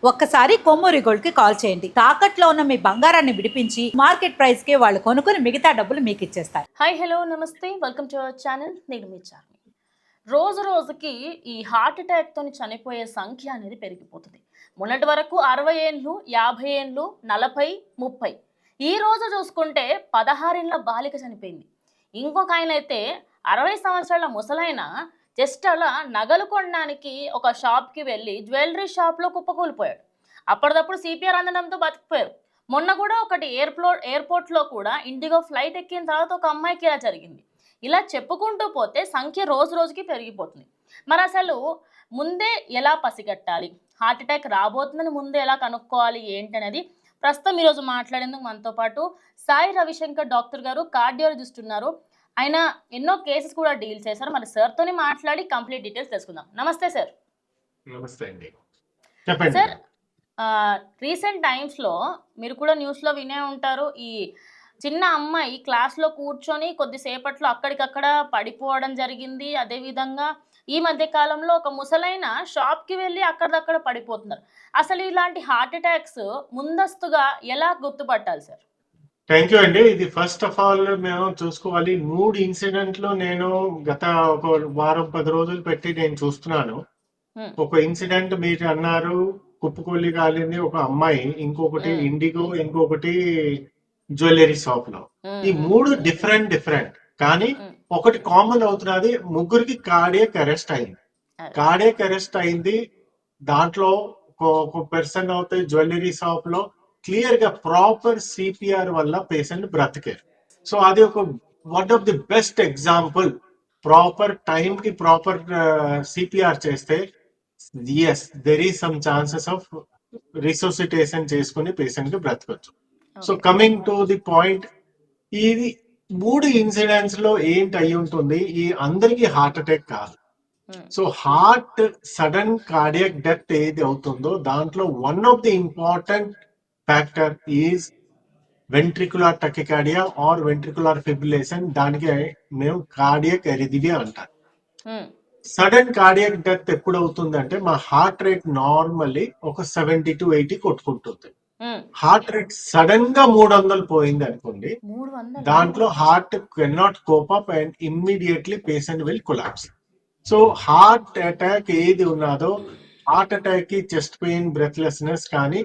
ఒక్కసారి కొమ్మూరి గోల్డ్ కి కాల్ చేయండి. తాకట్లో ఉన్న మీ బంగారాన్ని విడిపించి మార్కెట్ ప్రైస్ కి వాళ్ళు కొనుక్కుని మిగతా డబ్బులు మీకు ఇచ్చేస్తారు. హాయ్ హలో నమస్తే, వెల్కమ్ టు అవర్ ఛానల్. నేను మీ చార్మి. రోజు రోజుకి ఈ హార్ట్ అటాక్ తోని చనిపోయే సంఖ్య అనేది పెరిగిపోతుంది. మొన్నటి వరకు 60 ఏళ్ళు, 50 ఏళ్ళు, 40, 30. ఈ రోజు చూసుకుంటే 16 ఏళ్ళ బాలిక చనిపోయింది. ఇంకొక ఆయన అయితే 60 సంవత్సరాల ముసలైన జస్ట్ అలా నగలు కొనడానికి ఒక షాప్కి వెళ్ళి జ్యువెలరీ షాప్లో కుప్పకూలిపోయాడు. అప్పటిదప్పుడు సిపిఆర్ అందడంతో బతికిపోయారు. మొన్న కూడా ఒకటి ఎయిర్పోర్ట్లో కూడా ఇండిగో ఫ్లైట్ ఎక్కిన తర్వాత ఒక అమ్మాయికి ఇలా జరిగింది. ఇలా చెప్పుకుంటూ పోతే సంఖ్య రోజు రోజుకి పెరిగిపోతుంది. మరి అసలు ముందే ఎలా పసిగట్టాలి, హార్ట్ అటాక్ రాబోతుందని ముందే ఎలా కనుక్కోవాలి ఏంటి అనేది ప్రస్తుతం ఈరోజు మాట్లాడేందుకు మనతో పాటు సాయి రవిశంకర్ డాక్టర్ గారు, కార్డియాలజిస్ట్ ఉన్నారు. ఆయన ఎన్నో కేసెస్ కూడా డీల్ చేశారు. మరి సార్తోని మాట్లాడి కంప్లీట్ డీటెయిల్స్ తెలుసుకుందాం. నమస్తే సార్. నమస్తే అండి, చెప్పండి సార్, రీసెంట్ టైమ్స్లో మీరు కూడా న్యూస్లో వినే ఉంటారు. ఈ చిన్న అమ్మాయి క్లాస్లో కూర్చొని కొద్దిసేపట్లో అక్కడికక్కడ పడిపోవడం జరిగింది. అదేవిధంగా ఈ మధ్య కాలంలో ఒక ముసలైన షాప్కి వెళ్ళి అక్కడిదక్కడ పడిపోతున్నారు. అసలు ఇలాంటి హార్ట్ అటాక్స్ ముందస్తుగా ఎలా గుర్తుపట్టాలి సార్? థ్యాంక్ యూ అండి. ఇది ఫస్ట్ ఆఫ్ ఆల్ మేము చూసుకోవాలి. 3 ఇన్సిడెంట్లు నేను గత ఒక వారం 10 రోజులు పెట్టి నేను చూస్తున్నాను. ఒక ఇన్సిడెంట్ మీరు అన్నారు, కుప్పకొల్లి కాలింది ఒక అమ్మాయి, ఇంకొకటి ఇండిగో, ఇంకొకటి జ్యువెలరీ షాప్ లో. ఈ 3 డిఫరెంట్ కానీ ఒకటి కామన్ అవుతున్నది, ముగ్గురికి కార్డియాక్ అరెస్ట్ అయింది. కార్డియాక్ అరెస్ట్ అయింది. దాంట్లో ఒక పర్సన్ అవుతాయి జ్యువెలరీ షాప్ లో క్లియర్ గా ప్రాపర్ సిపిఆర్ వల్ల పేషెంట్ బ్రతికారు. సో అది ఒక one of the best example. Proper time కి ప్రాపర్ సిపిఆర్ చేస్తే yes there is some chances of resuscitation చేసుకుని పేషెంట్ కి బ్రతకచ్చు. So coming to the point, ఇది 3 ఇన్సిడెంట్స్ లో ఏంటి అయి ఉంటుంది, ఈ అందరికి హార్ట్ అటాక్ కాదు. So heart sudden cardiac death ఏది అవుతుందో దాంట్లో one of the important factor is ventricular tachycardia or ventricular fibrillation. దానికి మేము కార్డియాక్ ఎరిథిమియా అంటాం. సడన్ కార్డియాక్ డెత్ ఎప్పుడు అవుతుంది అంటే, మా హార్ట్ రేట్ నార్మల్లీ ఒక 70 to 80 కొట్టుకుంటుంది. హార్ట్ రేట్ సడన్ గా 300 పోయింది అనుకోండి, దాంట్లో heart cannot cope up and immediately patient will collapse. So heart attack ఏది ఉన్నదో, హార్ట్ అటాక్ కి చెస్ట్ పెయిన్, బ్రెత్లెస్నెస్ కానీ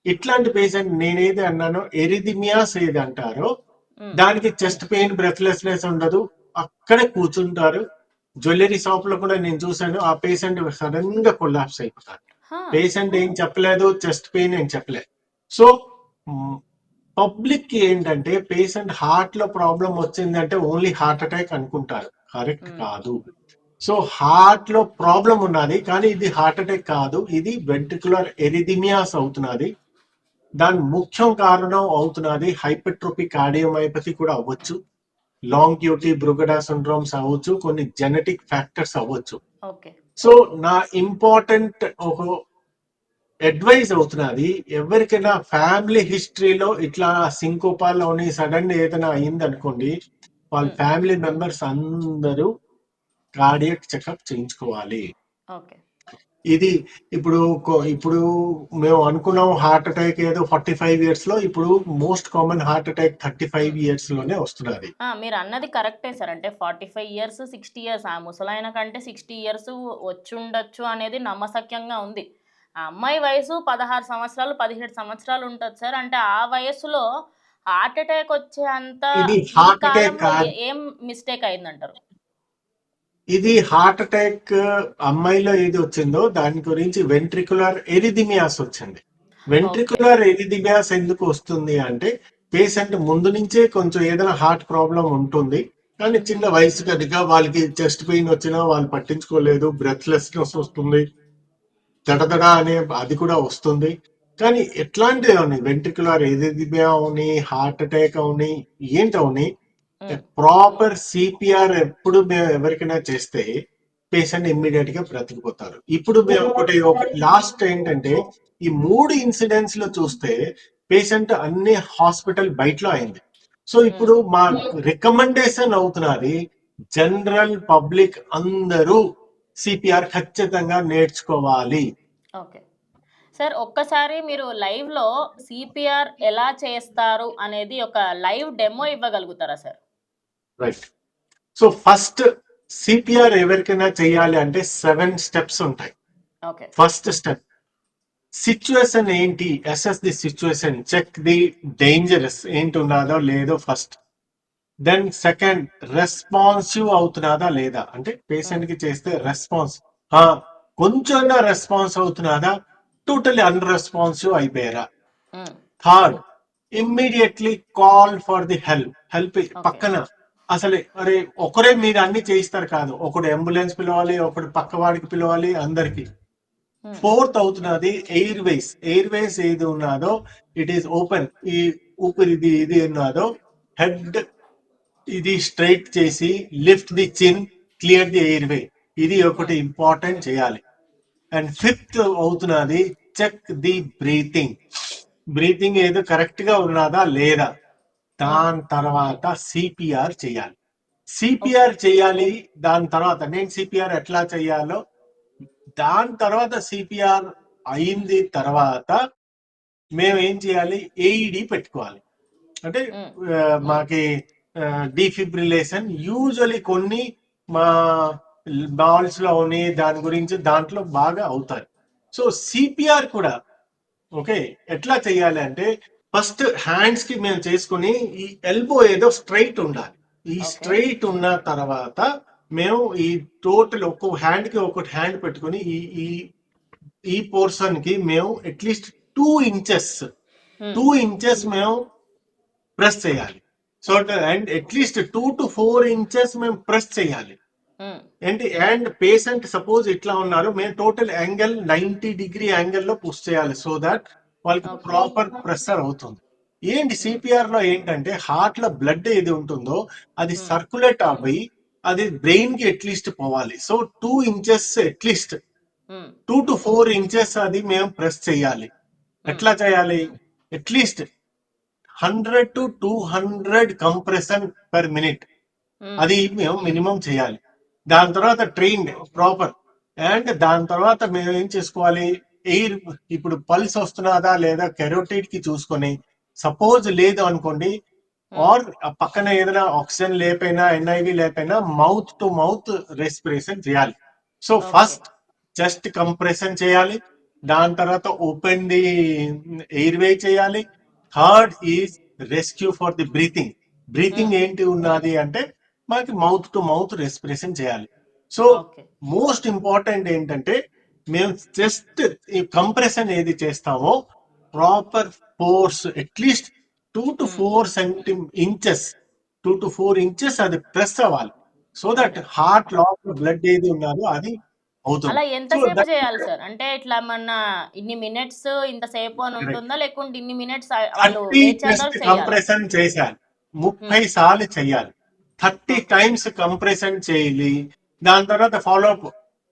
ఇట్లాంటి పేషెంట్ నేనేది అన్నానో ఎరిథిమియాస్ ఏది అంటారో దానికి చెస్ట్ పెయిన్, బ్రెత్లెస్నెస్ ఉండదు, అక్కడే కూర్చుంటారు. జ్యువెలరీ షాప్ లో కూడా నేను చూసాను, ఆ పేషెంట్ సడన్ గా కొలాప్స్ అయిపోతారు. పేషెంట్ ఏం చెప్పలేదు, చెస్ట్ పెయిన్ ఏం చెప్పలేదు. సో పబ్లిక్ కి ఏంటంటే పేషెంట్ హార్ట్ లో ప్రాబ్లం వచ్చిందంటే ఓన్లీ హార్ట్ అటాక్ అనుకుంటారు. కరెక్ట్ కాదు. సో హార్ట్ లో ప్రాబ్లం ఉన్నది కానీ ఇది హార్ట్ అటాక్ కాదు, ఇది వెంట్రికులర్ ఎరిథిమియాస్ అవుతున్నది. దాని ముఖ్యం కారణం అవుతున్నది హైపర్ట్రోపిక్ కార్డియోమయోపతి కూడా అవ్వచ్చు, లాంగ్ క్యూటీ బ్రుగడా సిండ్రోమ్స్ అవ్వచ్చు, కొన్ని జెనెటిక్ ఫ్యాక్టర్స్ అవ్వచ్చు. సో నా ఇంపార్టెంట్ ఒక అడ్వైజ్ అవుతున్నది, ఎవరికైనా ఫ్యామిలీ హిస్టరీలో ఇట్లా సింకోపాలోని సడన్ ఏదైనా అయింది అనుకోండి, వాళ్ళ ఫ్యామిలీ మెంబర్స్ అందరూ కార్డియాక్ చెకప్ చేయించుకోవాలి. ఇది ఇప్పుడు మేము అనుకున్నాం హార్ట్ అటాక్ ఏదో 45 years లో, ఇప్పుడు most common heart attack 35 years లోనే వస్తున్నది. మీరు అన్నది కరెక్టే సార్. అంటే 45 years, 60 years, ఆ ముసలాయన కంటే 60 years వచ్చి ఉండొచ్చు అనేది నమ్మశక్యంగా ఉంది. ఆ అమ్మాయి వయసు 16 సంవత్సరాలు, 17 సంవత్సరాలు ఉంటుంది సార్. అంటే ఆ వయసులో హార్ట్ అటాక్ వచ్చే అంత ఏం మిస్టేక్ అయిందంటారు? ఇది హార్ట్ అటాక్ అమ్మాయిలో ఏది వచ్చిందో దాని గురించి వెంట్రికులర్ ఎరిథిమియాస్ వచ్చింది. వెంట్రికులర్ ఎరిథిమియాస్ ఎందుకు వస్తుంది అంటే, పేషెంట్ ముందు నుంచే కొంచెం ఏదైనా హార్ట్ ప్రాబ్లం ఉంటుంది కానీ చిన్న వయసు కనుక వాళ్ళకి చెస్ట్ పెయిన్ వచ్చినా వాళ్ళు పట్టించుకోలేదు, బ్రెత్లెస్నెస్ వస్తుంది, దడదడ అనే అది కూడా వస్తుంది. కానీ ఎట్లాంటివి అవని వెంట్రికులర్ ఎరిథిమియా అవని, హార్ట్ అటాక్ అవని, ఏంటవని ప్రాపర్ సిపిఆర్ ఎప్పుడు మేము ఎవరికైనా చేస్తే పేషెంట్ ఇమ్మీడియట్ గా బ్రతికిపోతారు. ఇప్పుడు మేము ఒకటి లాస్ట్ ఏంటంటే, ఈ 3 ఇన్సిడెంట్స్ లో చూస్తే పేషెంట్ అన్ని హాస్పిటల్ బయటలో అయింది. సో ఇప్పుడు మా రికమెండేషన్ అవుతున్నది, జనరల్ పబ్లిక్ అందరూ సిపిఆర్ ఖచ్చితంగా నేర్చుకోవాలి. సార్ ఒక్కసారి మీరు లైవ్లో సిపిఆర్ ఎలా చేస్తారు అనేది ఒక లైవ్ డెమో ఇవ్వగలుగుతారా sir? Right. So first CPR ఎవరికైనా చేయాలి అంటే 7 స్టెప్స్ ఉంటాయి. ఓకే. ఫస్ట్ స్టెప్ సిచ్యువేషన్ ఏంటి, assess the situation, check the dangerous ఏంటి ఉన్నదో లేదో ఫస్ట్. దెన్ సెకండ్ రెస్పాన్సివ్ అవుతున్నదా లేదా, అంటే పేషెంట్ కి చేస్తే రెస్పాన్స్ కొంచెం రెస్పాన్స్ అవుతున్నదా, టోటలీ అన్రెస్పాన్సివ్ అయిపోయారా. Third immediately call for the help పక్కన అసలు అరే ఒకరే మీరు అన్ని చేయిస్తారు కాదు, ఒకడు అంబులెన్స్ పిలవాలి, ఒకడు పక్క వాడికి పిలవాలి అందరికి. ఫోర్త్ అవుతున్నది ఎయిర్ వేస్ ఏది ఉన్నదో ఇట్ ఈస్ ఓపెన్, ఈ ఊపిరి ఇది ఉన్నదో హెడ్ ఇది స్ట్రైట్ చేసి లిఫ్ట్ ది చిన్, క్లియర్ ది ఎయిర్ వే, ఇది ఒకటి ఇంపార్టెంట్ చేయాలి. అండ్ ఫిఫ్త్ అవుతున్నది చెక్ ది బ్రీతింగ్ ఏదో కరెక్ట్ గా ఉన్నదా లేదా. దాని తర్వాత సిపిఆర్ చేయాలి. దాని తర్వాత నేను సిపిఆర్ ఎట్లా చేయాలో, దాని తర్వాత సిపిఆర్ అయింది తర్వాత మేము ఏం చేయాలి, ఏఈడి పెట్టుకోవాలి. అంటే మాకి డిఫిబ్రిలేషన్ యూజువలీ కొన్ని మా బాల్స్ లో ఉని దాని గురించి దాంట్లో బాగా అవుతాయి. సో సిపిఆర్ కూడా ఓకే ఎట్లా చేయాలి అంటే ఫస్ట్ హ్యాండ్స్ కి మేము చేసుకుని ఈ ఎల్బో ఏదో స్ట్రైట్ ఉండాలి. ఈ స్ట్రైట్ ఉన్న తర్వాత మేము ఈ టోటల్ ఒక్కో హ్యాండ్ కి ఒక్కొక్క హ్యాండ్ పెట్టుకుని ఈ పోర్షన్ కి మేము అట్లీస్ట్ 2 ఇంచెస్ మేము ప్రెస్ చేయాలి. So and at least 2 to 4 inches మేము ప్రెస్ చేయాలి. ఏంటి అండ్ పేషెంట్ సపోజ్ ఇట్లా ఉన్నారు, మేము టోటల్ యాంగిల్ 90 డిగ్రీ యాంగిల్ లో పుష్ చేయాలి. సో దట్ వాళ్ళకి ప్రాపర్ ప్రెషర్ అవుతుంది. ఏంటి సిపిఆర్ లో ఏంటంటే హార్ట్ లో బ్లడ్ ఏది ఉంటుందో అది సర్క్యులేట్ అవ్వి అది బ్రెయిన్ కి అట్లీస్ట్ పోవాలి. So 2 inches at least 2 to 4 inches అది మేము ప్రెస్ చేయాలి. ఎట్లా చేయాలి, at least 100 to 200 compression per minute అది మేము మినిమం చేయాలి. దాని తర్వాత ట్రైన్ ప్రాపర్ అండ్ దాని తర్వాత మేము ఏం చేసుకోవాలి, ఎయిర్ ఇప్పుడు పల్స్ వస్తున్నదా లేదా కెరోటిడ్ కి చూసుకొని, సపోజ్ లేదు అనుకోండి ఆర్ పక్కన ఏదైనా ఆక్సిజన్ లేకపోయినా ఎన్ఐవి లేకపోయినా మౌత్ టు మౌత్ రెస్పిరేషన్ చేయాలి. సో ఫస్ట్ చెస్ట్ కంప్రెషన్ చేయాలి, దాని తర్వాత ఓపెన్ ది ఎయిర్ వే చేయాలి. Third is rescue for the breathing ఏంటి ఉన్నది అంటే మనకి మౌత్ టు మౌత్ రెస్పిరేషన్ చేయాలి. సో మోస్ట్ ఇంపార్టెంట్ ఏంటంటే మేము జస్ట్ ఈ కంప్రెషన్ ఏది చేస్తామో proper force at least 2 to 4 inches అది ప్రెస్ అవ్వాలి. సో దట్ హార్ట్ లోపల బ్లడ్ ఏది ఉన్నదో అది అవుతుంది. అలా ఎంతసేపు చేయాలి సార్? అంటే ఇట్లా మన ఇన్ని మినిట్స్ ఇంతసేపు అని ఉంటుందా, లేకుంటే ఇన్ని మినిట్స్ వాళ్ళు కంప్రెషన్ చేయాలి, 30 సార్లు చేయాలి, 30 టైమ్స్ కంప్రెషన్ చేయాలి. దాని తర్వాత ఫాలో అప్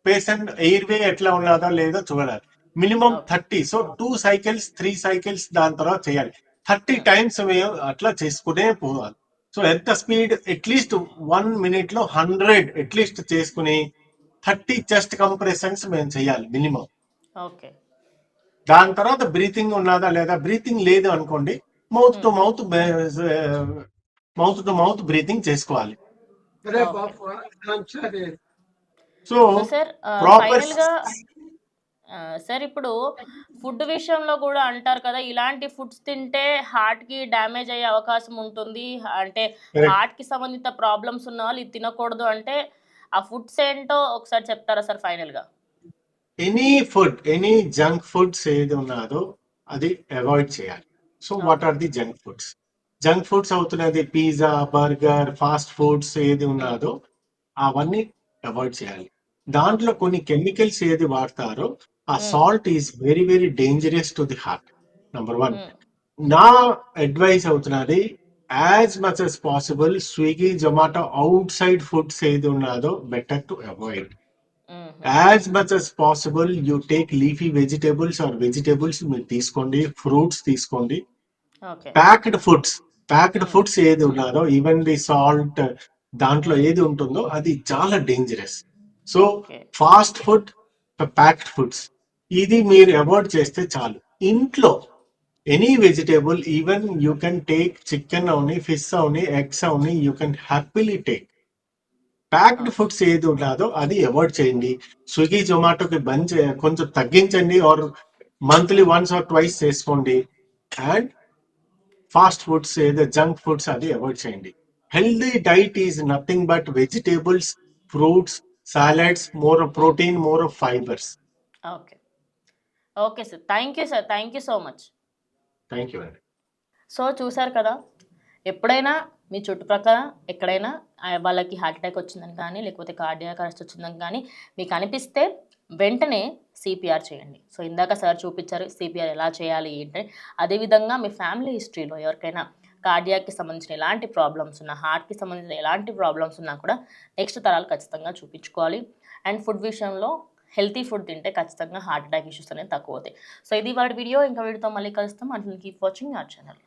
పేషెంట్ ఎయిర్ వే ఎట్లా ఉన్నదో లేదో చూడాలి. మినిమం 30. సో 2 cycles 3 cycles దాని తర్వాత చేయాలి. 30 టైమ్స్ మేము అట్లా చేసుకునే పోవాలి. సో ఎంత స్పీడ్, అట్లీస్ట్ 1 minute లో 100 అట్లీస్ట్ చేసుకుని 30 చెస్ట్ కంప్రెషన్స్ మేము చేయాలి మినిమం. దాని తర్వాత బ్రీతింగ్ ఉన్నదా లేదా, బ్రీతింగ్ లేదు అనుకోండి మౌత్ టు మౌత్ బ్రీతింగ్ చేసుకోవాలి. సో ఫైనల్ గా సార్ ఇప్పుడు ఫుడ్ విషయంలో కూడా అంటారు కదా, ఇలాంటి ఫుడ్స్ తింటే హార్ట్ కి డ్యామేజ్ అయ్యే అవకాశం ఉంటుంది, అంటే హార్ట్ కి సంబంధిత ప్రాబ్లమ్స్ ఉన్న వాళ్ళు ఇది తినకూడదు అంటే ఆ ఫుడ్స్ ఏంటో ఒకసారి చెప్తారా సార్ ఫైనల్ గా? ఎనీ జంక్ ఫుడ్స్ ఏది ఉన్నదో అది అవాయిడ్ చేయాలి. So what are the junk foods అవుతున్నది పిజ్జా, బర్గర్, ఫాస్ట్ ఫుడ్స్ ఏది ఉన్నదో అవన్నీ అవాయిడ్ చేయాలి. దాంట్లో కొన్ని కెమికల్స్ ఏది వాడతారో ఆ salt is very very dangerous to the heart. Number 1 నా అడ్వైస్ అవుతున్నది as much as possible Swiggy, Zomato out side foods ఏది ఉన్నదో better to avoid. As much as possible you take leafy vegetables మీరు తీసుకోండి, ఫ్రూట్స్ తీసుకోండి. Packed foods ఏది ఉన్నదో even the salt దాంట్లో ఏది ఉంటుందో అది చాలా dangerous. So fast food, packed foods ఇది మీరు అవాయిడ్ చేస్తే చాలు. ఇంట్లో any vegetable, even you can take chicken Avani, fish Avani, eggs Avani, you can happily take. Packed foods ఏది ఉన్నాదో అది అవాయిడ్ చేయండి. స్విగ్గీ జొమాటోకి బంద్ కొంచెం తగ్గించండి, or monthly once or twice చేసుకోండి. అండ్ ఫాస్ట్ ఫుడ్స్ ఏదో జంక్ ఫుడ్స్ అది అవాయిడ్ చేయండి. Healthy diet is nothing but vegetables, fruits, salads, more of protein, more of fibres. Okay. Okay sir. Thank you sir. Thank you so much. Thank you అండి. So చూసారు కదా, ఎప్పుడైనా మీ చుట్టుప్రక్కల ఎక్కడైనా వాళ్ళకి హార్ట్ అటాక్ వచ్చిందని కానీ లేకపోతే కార్డియాక్ అరెస్ట్ వచ్చిందని కానీ మీకు అనిపిస్తే వెంటనే సిపిఆర్ చేయండి. సో ఇందాక సార్ చూపించారు సిపిఆర్ ఎలా చేయాలి ఏంటి. అదేవిధంగా మీ ఫ్యామిలీ హిస్టరీలో ఎవరికైనా కార్డియాక్కి సంబంధించిన ఎలాంటి ప్రాబ్లమ్స్ ఉన్నా, హార్ట్కి సంబంధించిన ఎలాంటి ప్రాబ్లమ్స్ ఉన్నా కూడా నెక్స్ట్ తరాలు ఖచ్చితంగా చూపించుకోవాలి. అండ్ ఫుడ్ విషయంలో హెల్తీ ఫుడ్ తింటే ఖచ్చితంగా హార్ట్ అటాక్ ఇష్యూస్ అనేది తక్కువ అవుతాయి. సో ఇది వాడి వీడియో. ఇంకా వీడియోతో మళ్ళీ కలుస్తాం. అట్లా కీప్ వాచింగ్ అవర్ ఛానల్.